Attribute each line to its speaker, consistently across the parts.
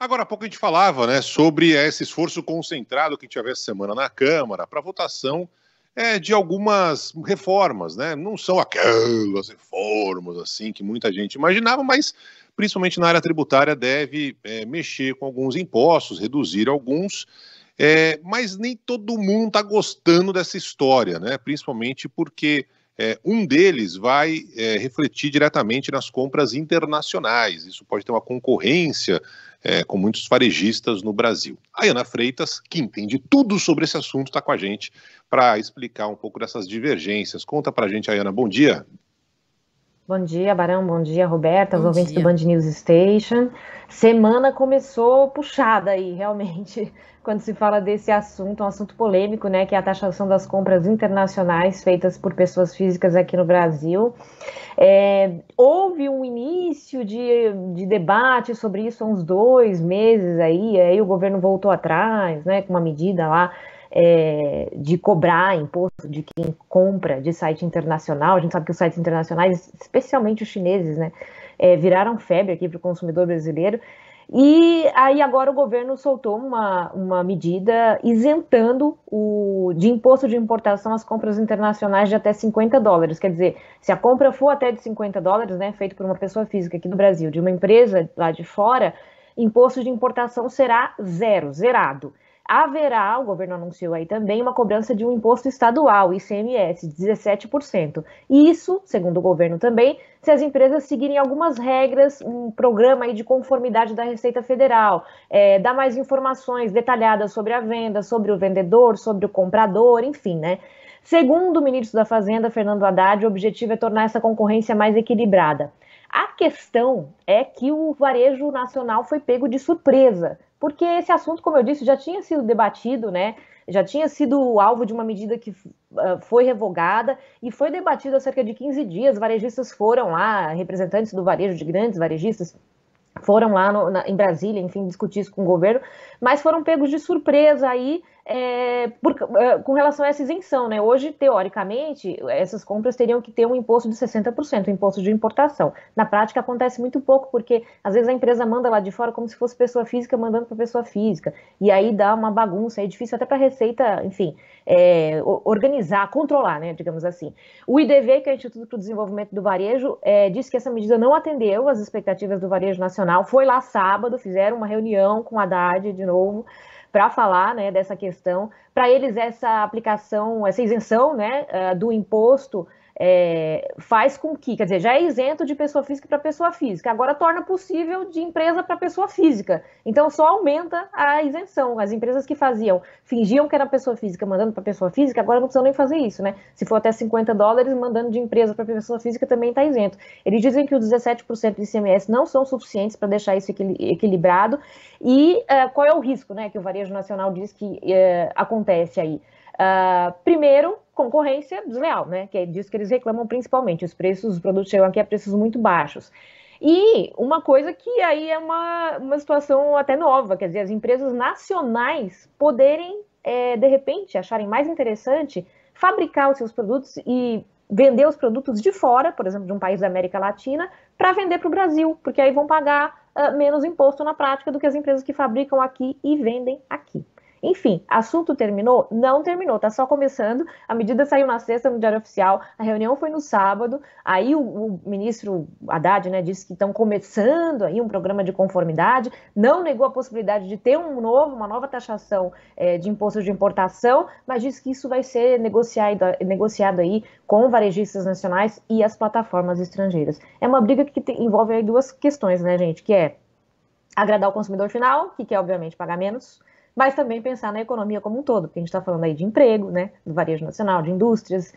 Speaker 1: Agora há pouco a gente falava, né, sobre esse esforço concentrado que tivesse essa semana na Câmara para votação de algumas reformas, né? Não são aquelas reformas assim que muita gente imaginava, mas principalmente na área tributária deve mexer com alguns impostos, reduzir alguns, mas nem todo mundo está gostando dessa história, né? Principalmente porque um deles vai refletir diretamente nas compras internacionais. Isso pode ter uma concorrência com muitos varejistas no Brasil. A Ana Freitas, que entende tudo sobre esse assunto, está com a gente para explicar um pouco dessas divergências. Conta para a gente, Ana. Bom dia.
Speaker 2: Bom dia, Barão. Bom dia, Roberta, os
Speaker 3: Bom
Speaker 2: ouvintes do
Speaker 3: dia.
Speaker 2: Band News Station. Semana começou puxada aí, realmente, quando se fala desse assunto, um assunto polêmico, né, que é a taxação das compras internacionais feitas por pessoas físicas aqui no Brasil. Houve um início de debate sobre isso há uns 2 meses aí o governo voltou atrás, né, com uma medida lá de cobrar imposto de quem compra de site internacional. A gente sabe que os sites internacionais, especialmente os chineses, né, viraram febre aqui para o consumidor brasileiro. E aí agora o governo soltou uma medida isentando de imposto de importação as compras internacionais de até $50. Quer dizer, se a compra for até de $50, né, feito por uma pessoa física aqui do Brasil, de uma empresa lá de fora, imposto de importação será zerado. Haverá, o governo anunciou aí também, uma cobrança de um imposto estadual, ICMS, de 17%. E isso, segundo o governo também, se as empresas seguirem algumas regras, um programa aí de conformidade da Receita Federal, dar mais informações detalhadas sobre a venda, sobre o vendedor, sobre o comprador, enfim, né? Segundo o ministro da Fazenda, Fernando Haddad, o objetivo é tornar essa concorrência mais equilibrada. A questão é que o varejo nacional foi pego de surpresa, porque esse assunto, como eu disse, já tinha sido debatido, né? Já tinha sido alvo de uma medida que foi revogada e foi debatido há cerca de 15 dias. Varejistas foram lá, representantes do varejo, de grandes varejistas, foram lá em Brasília, enfim, discutir isso com o governo, mas foram pegos de surpresa aí com relação a essa isenção, né? Hoje, teoricamente, essas compras teriam que ter um imposto de 60%, um imposto de importação. Na prática, acontece muito pouco, porque às vezes a empresa manda lá de fora como se fosse pessoa física mandando para pessoa física, e aí dá uma bagunça, é difícil até para a Receita, enfim, organizar, controlar, né, digamos assim. O IDV, que é o Instituto para o Desenvolvimento do Varejo, disse que essa medida não atendeu às expectativas do varejo nacional, foi lá sábado, fizeram uma reunião com a Haddad de novo, para falar, né, dessa questão. Para eles, essa aplicação, essa isenção, né, do imposto faz com que, quer dizer, já é isento de pessoa física para pessoa física, agora torna possível de empresa para pessoa física. Então, só aumenta a isenção. As empresas que fingiam que era pessoa física mandando para pessoa física, agora não precisam nem fazer isso, né? Se for até $50, mandando de empresa para pessoa física também está isento. Eles dizem que os 17% de ICMS não são suficientes para deixar isso equilibrado. E qual é o risco, né, que o varejo nacional diz que acontece aí? Primeiro, concorrência desleal, né? Que é disso que eles reclamam principalmente. Os produtos chegam aqui a preços muito baixos. E uma coisa que aí é uma situação até nova, quer dizer, as empresas nacionais poderem, de repente, acharem mais interessante fabricar os seus produtos e vender os produtos de fora, por exemplo, de um país da América Latina, para vender para o Brasil, porque aí vão pagar menos imposto na prática do que as empresas que fabricam aqui e vendem aqui. Enfim, assunto terminou? Não terminou, tá só começando. A medida saiu na sexta no Diário Oficial, a reunião foi no sábado. Aí o ministro Haddad, né, disse que estão começando aí um programa de conformidade, não negou a possibilidade de ter uma nova taxação de imposto de importação, mas disse que isso vai ser negociado aí com varejistas nacionais e as plataformas estrangeiras. É uma briga que envolve aí duas questões, né, gente, que é agradar o consumidor final, que quer, obviamente, pagar menos, mas também pensar na economia como um todo, porque a gente está falando aí de emprego, né, do varejo nacional, de indústrias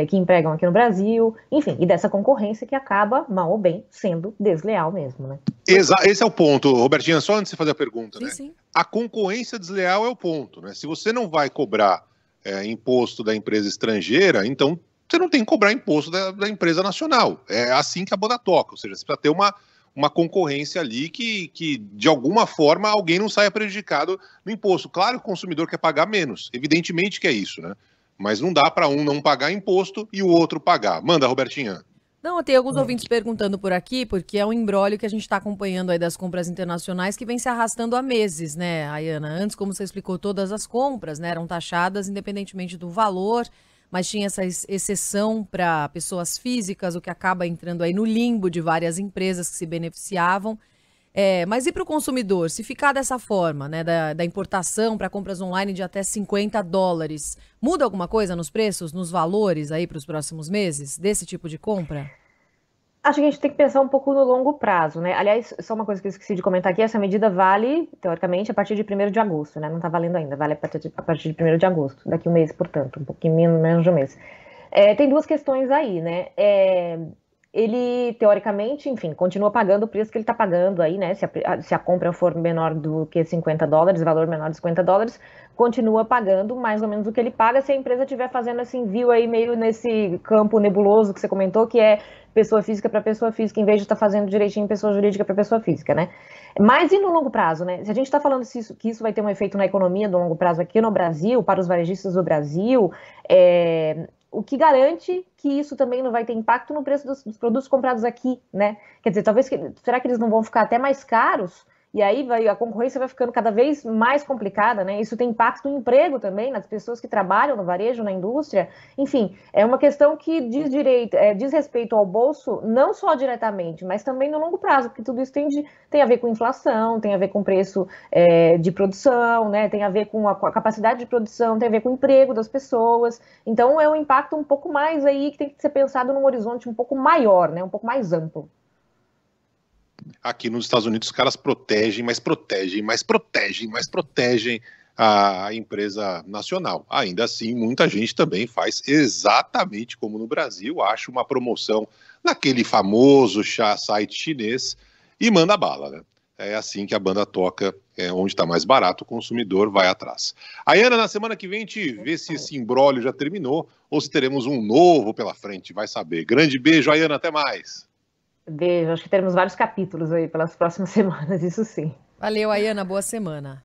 Speaker 2: que empregam aqui no Brasil, enfim, e dessa concorrência que acaba, mal ou bem, sendo desleal mesmo, né?
Speaker 1: Esse é o ponto, Robertinha, só antes de você fazer a pergunta, né?
Speaker 3: Sim.
Speaker 1: A concorrência desleal é o ponto, né? Se você não vai cobrar imposto da empresa estrangeira, então você não tem que cobrar imposto da empresa nacional. É assim que a boda toca, ou seja, você precisa ter uma concorrência ali que, de alguma forma, alguém não saia prejudicado no imposto. Claro que o consumidor quer pagar menos, evidentemente que é isso, né? Mas não dá para um não pagar imposto e o outro pagar. Manda, Robertinha.
Speaker 3: Não, tem alguns ouvintes perguntando por aqui, porque é um imbróglio que a gente está acompanhando aí das compras internacionais que vem se arrastando há meses, né, Ayana? Antes, como você explicou, todas as compras, né, eram taxadas independentemente do valor, mas tinha essa exceção para pessoas físicas, o que acaba entrando aí no limbo de várias empresas que se beneficiavam. Mas e para o consumidor? Se ficar dessa forma, né, da importação para compras online de até US$ 50, muda alguma coisa nos preços, nos valores aí para os próximos meses desse tipo de compra?
Speaker 2: Acho que a gente tem que pensar um pouco no longo prazo, né? Aliás, só uma coisa que eu esqueci de comentar aqui, essa medida vale, teoricamente, a partir de 1º de agosto, né? Não está valendo ainda, vale a partir de 1º de agosto, daqui um mês, portanto, um pouquinho menos de um mês. Tem duas questões aí, né? Ele, teoricamente, enfim, continua pagando o preço que ele está pagando aí, né? Se a compra for menor do que US$ 50, valor menor de US$ 50, continua pagando mais ou menos o que ele paga se a empresa estiver fazendo esse envio aí meio nesse campo nebuloso que você comentou, que é pessoa física para pessoa física, em vez de estar fazendo direitinho pessoa jurídica para pessoa física, né? Mas e no longo prazo, né? Se a gente está falando que isso vai ter um efeito na economia do longo prazo aqui no Brasil, para os varejistas do Brasil, o que garante que isso também não vai ter impacto no preço dos produtos comprados aqui, né? Quer dizer, será que eles não vão ficar até mais caros? E aí a concorrência vai ficando cada vez mais complicada, né? Isso tem impacto no emprego também, nas pessoas que trabalham no varejo, na indústria. Enfim, é uma questão que diz respeito ao bolso, não só diretamente, mas também no longo prazo, porque tudo isso tem a ver com inflação, tem a ver com preço de produção, né? Tem a ver com a capacidade de produção, tem a ver com o emprego das pessoas. Então, é um impacto um pouco mais aí que tem que ser pensado num horizonte um pouco maior, né? Um pouco mais amplo.
Speaker 1: Aqui nos Estados Unidos os caras protegem, mas protegem, mas protegem, mas protegem a empresa nacional. Ainda assim, muita gente também faz exatamente como no Brasil, acha uma promoção naquele famoso site chinês e manda bala, né? É assim que a banda toca, onde está mais barato, o consumidor vai atrás. Ayana, na semana que vem a gente vê se esse imbróglio já terminou ou se teremos um novo pela frente, vai saber. Grande beijo, Ayana, até mais.
Speaker 2: Beijo, acho que teremos vários capítulos aí pelas próximas semanas, isso sim.
Speaker 3: Valeu, Ayana, boa semana.